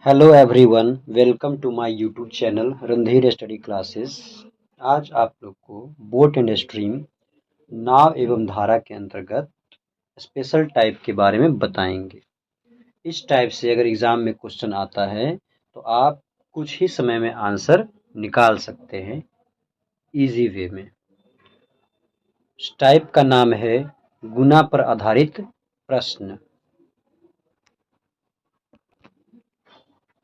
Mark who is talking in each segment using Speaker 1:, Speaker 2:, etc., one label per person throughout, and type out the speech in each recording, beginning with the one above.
Speaker 1: Hello everyone, welcome to my YouTube channel Randhir study classes. आज आप लोग को बोट एंड स्ट्रीम नाव एवं धारा के अंतर्गत स्पेशल टाइप के बारे में बताएंगे। इस टाइप से अगर एग्ज़ाम में क्वेश्चन आता है तो आप कुछ ही समय में आंसर निकाल सकते हैं इजी वे में। इस टाइप का नाम है गुना पर आधारित प्रश्न।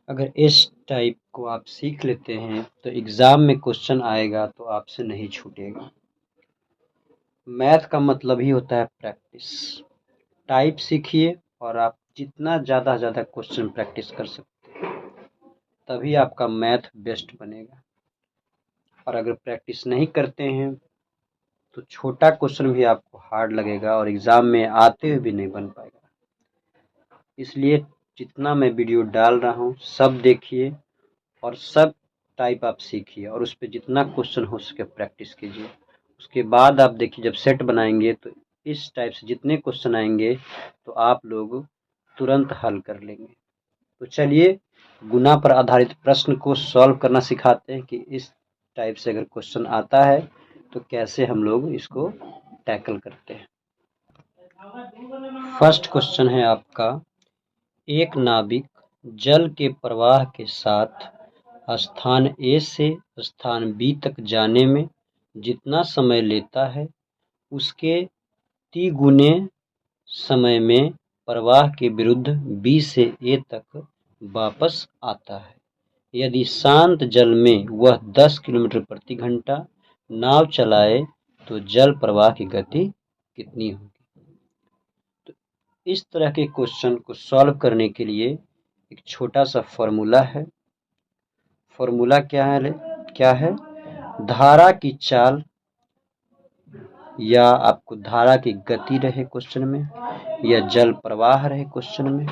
Speaker 1: अगर इस टाइप को आप सीख लेते हैं तो एग्ज़ाम में क्वेश्चन आएगा तो आपसे नहीं छूटेगा। मैथ का मतलब ही होता है प्रैक्टिस। टाइप सीखिए और आप जितना ज़्यादा क्वेश्चन प्रैक्टिस कर सकते हैं तभी आपका मैथ बेस्ट बनेगा। और अगर प्रैक्टिस नहीं करते हैं तो छोटा क्वेश्चन भी आपको हार्ड लगेगा और एग्ज़ाम में आते हुए भी नहीं बन पाएगा। इसलिए जितना मैं वीडियो डाल रहा हूँ सब देखिए और सब टाइप आप सीखिए और उस पर जितना क्वेश्चन हो सके प्रैक्टिस कीजिए। उसके बाद आप देखिए जब सेट बनाएंगे तो इस टाइप से जितने क्वेश्चन आएंगे तो आप लोग तुरंत हल कर लेंगे। तो चलिए गुना पर आधारित प्रश्न को सॉल्व करना सिखाते हैं कि इस टाइप से अगर क्वेश्चन आता है तो कैसे हम लोग इसको टैकल करते हैं। फर्स्ट क्वेश्चन है आपका, एक नाविक जल के प्रवाह के साथ स्थान ए से स्थान बी तक जाने में जितना समय लेता है उसके तिगुने समय में प्रवाह के विरुद्ध बी से ए तक वापस आता है। यदि शांत जल में वह 10 किलोमीटर प्रति घंटा नाव चलाए तो जल प्रवाह की गति कितनी होगी। तो इस तरह के क्वेश्चन को सॉल्व करने के लिए एक छोटा सा फॉर्मूला है। फॉर्मूला क्या है? धारा की चाल या आपको धारा की गति रहे क्वेश्चन में या जल प्रवाह रहे क्वेश्चन में,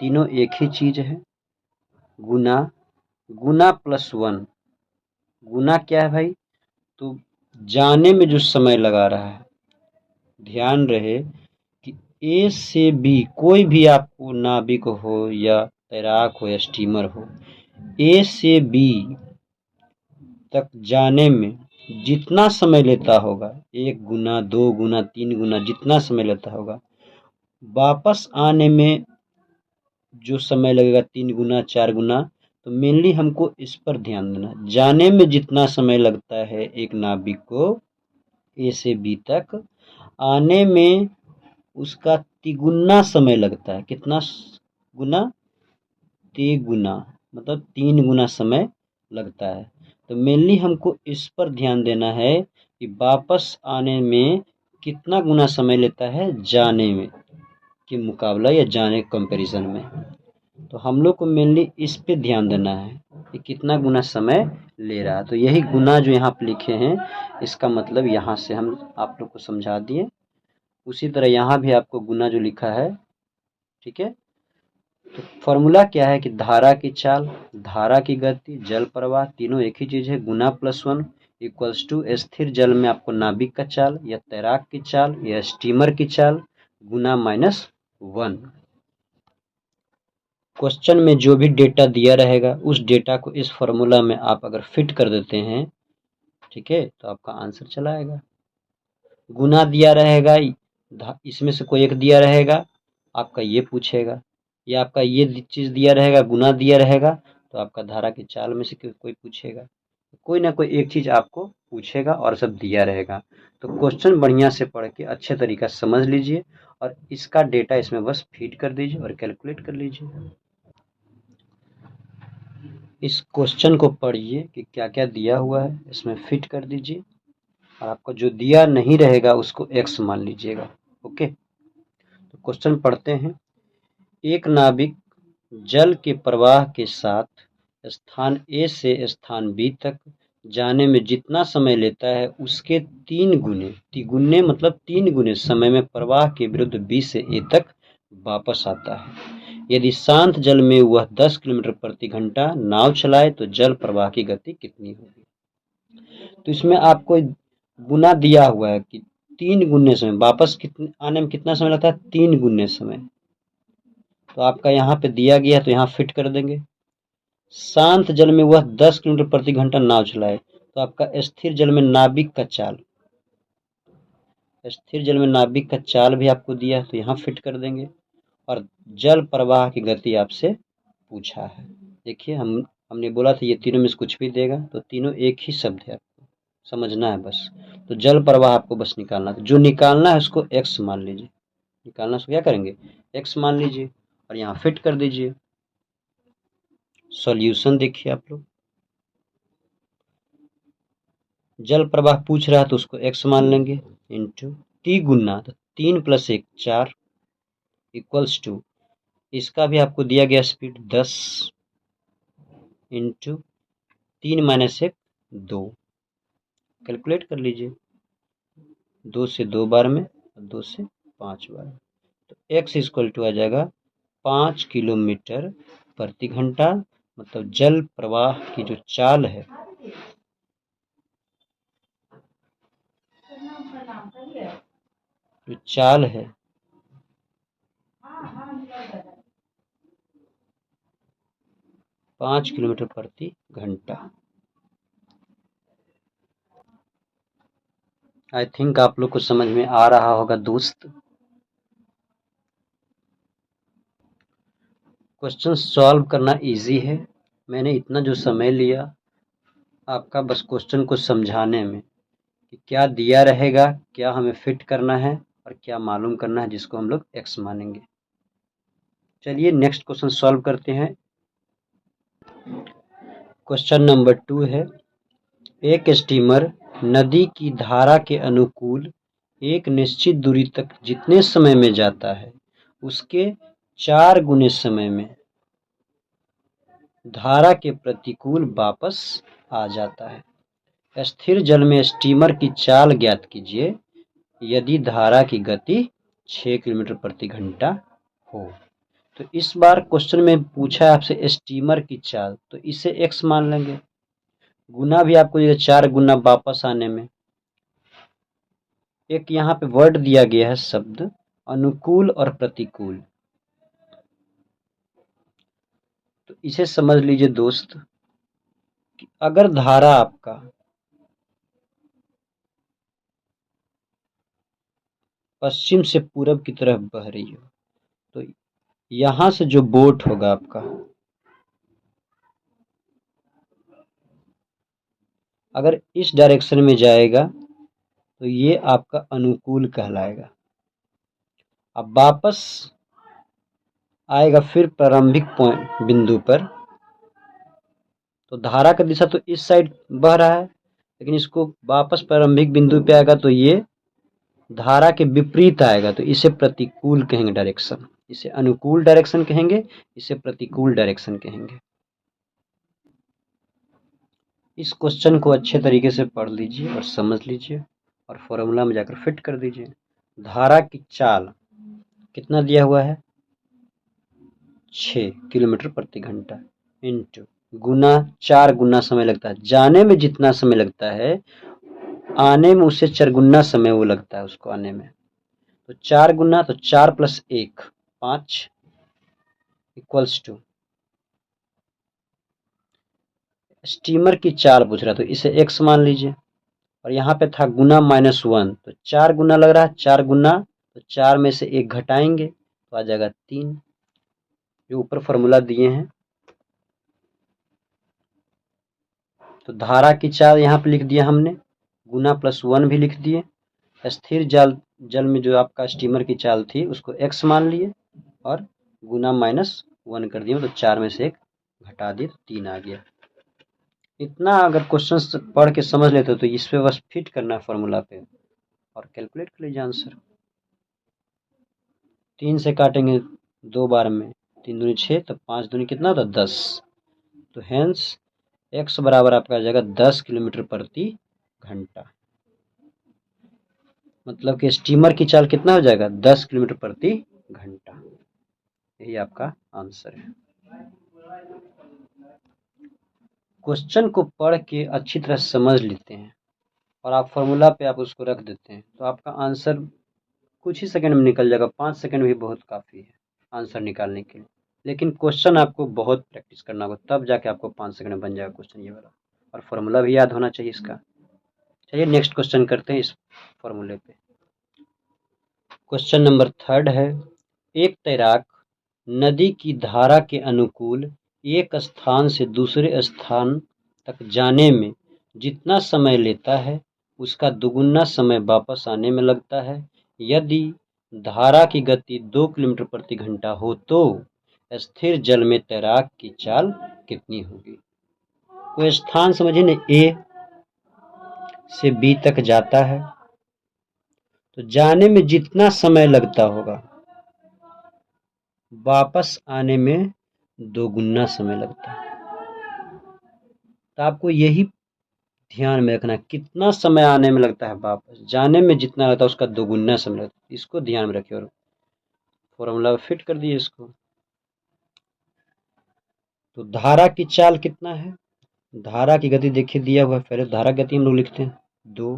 Speaker 1: तीनों एक ही चीज है। गुना प्लस 1। गुना क्या है भाई? तो जाने में जो समय लगा रहा है, ध्यान रहे कि ए से बी कोई भी आपको नाविक हो या तैराक हो या स्टीमर हो, ए से बी तक जाने में जितना समय लेता होगा, 1 गुना 2 गुना 3 गुना जितना समय लेता होगा, वापस आने में जो समय लगेगा 3 गुना 4 गुना। तो मेनली हमको इस पर ध्यान देना। जाने में जितना समय लगता है एक नाविक को ए से बी तक, आने में उसका तिगुना समय लगता है। कितना गुना? तिगुना, मतलब 3 गुना समय लगता है। तो मेनली हमको इस पर ध्यान देना है कि वापस आने में कितना गुना समय लेता है जाने में के मुकाबला या जाने कंपैरिजन में। तो हम लोग को मेनली इस पे ध्यान देना है कि कितना गुना समय ले रहा है। तो यही गुना जो यहाँ पे लिखे हैं इसका मतलब यहाँ से हम आप लोग को समझा दिए। उसी तरह यहाँ भी आपको गुना जो लिखा है, ठीक है। तो फॉर्मूला क्या है कि धारा की चाल, धारा की गति, जल प्रवाह तीनों एक ही चीज है। गुना प्लस 1 इक्वल्स टू स्थिर जल में आपको नाविक का चाल या तैराक की चाल या स्टीमर की चाल गुना माइनस 1। क्वेश्चन में जो भी डेटा दिया रहेगा उस डेटा को इस फॉर्मूला में आप अगर फिट कर देते हैं, ठीक है, तो आपका आंसर चला आएगा। गुना दिया रहेगा, इसमें से कोई एक दिया रहेगा, आपका ये पूछेगा, या आपका ये चीज दिया रहेगा, गुना दिया रहेगा, तो आपका धारा की चाल में से कोई पूछेगा। कोई ना कोई एक चीज आपको पूछेगा और सब दिया रहेगा। तो क्वेश्चन बढ़िया से पढ़ के अच्छे तरीका से समझ लीजिए और इसका डेटा इसमें बस फीड कर दीजिए और कैलकुलेट कर लीजिए। इस क्वेश्चन को पढ़िए कि क्या क्या दिया हुआ है, इसमें फिट कर दीजिए और आपको जो दिया नहीं रहेगा उसको x मान लीजिएगा। ओके, तो क्वेश्चन पढ़ते हैं। एक नाविक जल के प्रवाह के साथ स्थान ए से स्थान बी तक जाने में जितना समय लेता है उसके 3 गुने, तिगुने मतलब 3 गुने समय में प्रवाह के विरुद्ध बी से ए तक वापस आता है। यदि शांत जल में वह 10 किलोमीटर प्रति घंटा नाव चलाए तो जल प्रवाह की गति कितनी होगी। तो इसमें आपको गुना दिया हुआ है कि 3 गुने समय, वापस कितने आने में कितना समय लगता है, 3 गुने समय। तो आपका यहाँ पे दिया गया है तो यहाँ फिट कर देंगे। शांत जल में वह 10 किलोमीटर प्रति घंटा नाव चलाए, तो आपका स्थिर जल में नाविक का चाल, स्थिर जल में नाविक का चाल भी आपको दिया है तो यहाँ फिट कर देंगे। और जल प्रवाह की गति आपसे पूछा है। देखिए हमने बोला था ये तीनों में से कुछ भी देगा, तो तीनों एक ही शब्द है, आपको समझना है बस। तो जल प्रवाह आपको बस निकालना है, जो निकालना है उसको x मान लीजिए, निकालना उसको क्या करेंगे x मान लीजिए और यहाँ फिट कर दीजिए। सॉल्यूशन देखिए आप लोग, जल प्रवाह पूछ रहा है तो उसको x मान लेंगे इंटू t गुना, तो 3 + 1 4 इक्वल्स टू, इसका भी आपको दिया गया स्पीड 10 इंटू 3 - 1 2, कैलकुलेट कर लीजिए, 2 से 2 बार में और 2 से 5 बार में, तो x इक्वल टू आ जाएगा 5 किलोमीटर प्रति घंटा। मतलब जल प्रवाह की जो चाल है, जो चाल है 5 किलोमीटर प्रति घंटा। आई थिंक आप लोग को समझ में आ रहा होगा दोस्त। क्वेश्चन सॉल्व करना इजी है, मैंने इतना जो समय लिया आपका बस क्वेश्चन को समझाने में कि क्या दिया रहेगा, क्या हमें फिट करना है और क्या मालूम करना है, जिसको हम लोग x मानेंगे। चलिए नेक्स्ट क्वेश्चन सॉल्व करते हैं। क्वेश्चन नंबर 2 है, एक स्टीमर नदी की धारा के अनुकूल एक निश्चित दूरी तक जितने समय में जाता है उसके 4 गुने समय में धारा के प्रतिकूल वापस आ जाता है। स्थिर जल में स्टीमर की चाल ज्ञात कीजिए यदि धारा की गति 6 किलोमीटर प्रति घंटा हो। तो इस बार क्वेश्चन में पूछा है आपसे स्टीमर की चाल, तो इसे x मान लेंगे, गुना भी आपको ये 4 गुना वापस आने में। एक यहाँ पे वर्ड दिया गया है शब्द अनुकूल और प्रतिकूल, तो इसे समझ लीजिए दोस्त कि अगर धारा आपका पश्चिम से पूरब की तरफ बह रही हो, तो यहां से जो बोट होगा आपका, अगर इस डायरेक्शन में जाएगा तो ये आपका अनुकूल कहलाएगा। अब वापस आएगा फिर प्रारंभिक पॉइंट बिंदु पर, तो धारा का दिशा तो इस साइड बह रहा है, लेकिन इसको वापस प्रारंभिक बिंदु पे आएगा तो ये धारा के विपरीत आएगा, तो इसे प्रतिकूल कहेंगे डायरेक्शन, इसे अनुकूल डायरेक्शन कहेंगे, इसे प्रतिकूल डायरेक्शन कहेंगे। इस क्वेश्चन को अच्छे तरीके से पढ़ लीजिए और समझ लीजिए और फॉर्मूला में जाकर फिट कर दीजिए। धारा की चाल कितना दिया हुआ है 6 किलोमीटर प्रति घंटा इंटू गुना 4 गुना समय लगता है, जाने में जितना समय लगता है आने में उससे 4 गुना समय वो लगता है उसको आने में, तो 4 गुना, तो 4 + 1 5 इक्वल्स टू, स्टीमर की चाल पूछ रहा तो इसे x मान लीजिए, और यहाँ पे था गुना -1, तो 4 गुना लग रहा है, 4 गुना, तो 4 में से 1 घटाएंगे तो आ जाएगा 3, जो ऊपर फॉर्मूला दिए हैं। तो धारा की चाल यहाँ पे लिख दिया हमने, गुना +1 भी लिख दिए। स्थिर जल में जो आपका स्टीमर की चाल थी उसको x मान लिए और गुना -1 कर दिए, तो 4 में से 1 घटा दिए तो 3 आ गया। इतना अगर क्वेश्चन पढ़ के समझ लेते तो इस पे बस फिट करना है फॉर्मूला पे और कैलकुलेट कर लीजिए आंसर। 3 से काटेंगे 2 बार में, 3 दूनी 6, तो 5 दूनी कितना होता 10, तो हेंस x बराबर आपका आ जाएगा 10 किलोमीटर प्रति घंटा। मतलब कि स्टीमर की चाल कितना हो जाएगा 10 किलोमीटर प्रति घंटा। यही आपका आंसर है। क्वेश्चन को पढ़ के अच्छी तरह समझ लेते हैं और आप फॉर्मूला पे आप उसको रख देते हैं तो आपका आंसर कुछ ही सेकंड में निकल जाएगा, 5 सेकंड भी बहुत काफ़ी है। आंसर निकालने के लिए। लेकिन क्वेश्चन आपको बहुत प्रैक्टिस करना होगा, तब जाके आपको 5 सेकंड में बन जाएगा क्वेश्चन ये वाला, और फॉर्मूला भी याद होना चाहिए इसका। चलिए नेक्स्ट क्वेश्चन करते हैं इस फॉर्मूले पे। क्वेश्चन नंबर 3 है, एक तैराक नदी की धारा के अनुकूल एक स्थान से दूसरे स्थान तक जाने में जितना समय लेता है उसका दुगुना समय वापस आने में लगता है। यदि धारा की गति 2 किलोमीटर प्रति घंटा हो तो स्थिर जल में तैराक की चाल कितनी होगी। कोई स्थान समझिए ना, ए से बी तक जाता है तो जाने में जितना समय लगता होगा वापस आने में दोगुना समय लगता है। तो आपको यही ध्यान में रखना, कितना समय आने में लगता है, वापस जाने में जितना लगता है उसका दोगुना समय लगता है। इसको ध्यान में रखिए और फॉर्मूला फिट कर दिए इसको। तो धारा की चाल कितना है, धारा की गति देखिए दिया हुआ है, पहले धारा गति हम लोग लिखते हैं 2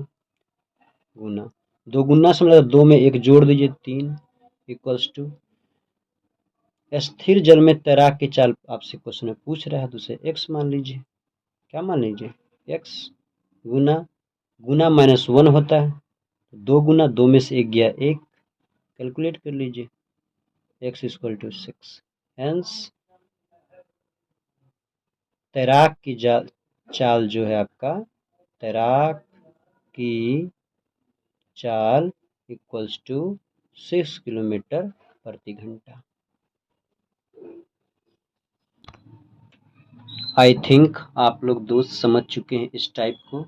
Speaker 1: गुना, दोगुना समय लगता है, 2 में 1 जोड़ दीजिए 3 इक्वल्स टू स्थिर जल में तैराक की चाल आपसे क्वेश्चन में पूछ रहा है, तो उसे x मान लीजिए। क्या मान लीजिए, x गुना गुना -1 होता है, 2 गुना 2 में से 1 गया 1, कैलकुलेट कर लीजिए, x इक्वल टू 6। हेंस तैराक की चाल जो है आपका, तैराक की चाल इक्वल्स टू 6 किलोमीटर प्रति घंटा। आई थिंक आप लोग दोस्त समझ चुके हैं इस टाइप को।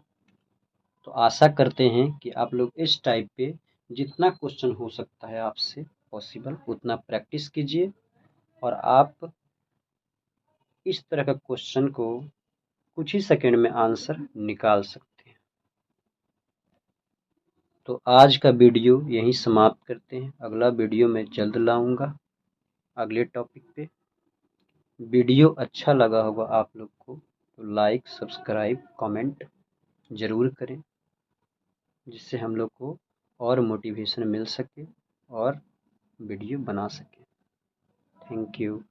Speaker 1: तो आशा करते हैं कि आप लोग इस टाइप पे जितना क्वेश्चन हो सकता है आपसे पॉसिबल उतना प्रैक्टिस कीजिए, और आप इस तरह का क्वेश्चन को कुछ ही सेकंड में आंसर निकाल सकते हैं। तो आज का वीडियो यहीं समाप्त करते हैं, अगला वीडियो मैं जल्द लाऊंगा अगले टॉपिक पे। वीडियो अच्छा लगा होगा आप लोग को तो लाइक सब्सक्राइब कमेंट ज़रूर करें, जिससे हम लोग को और मोटिवेशन मिल सके और वीडियो बना सके। Thank you.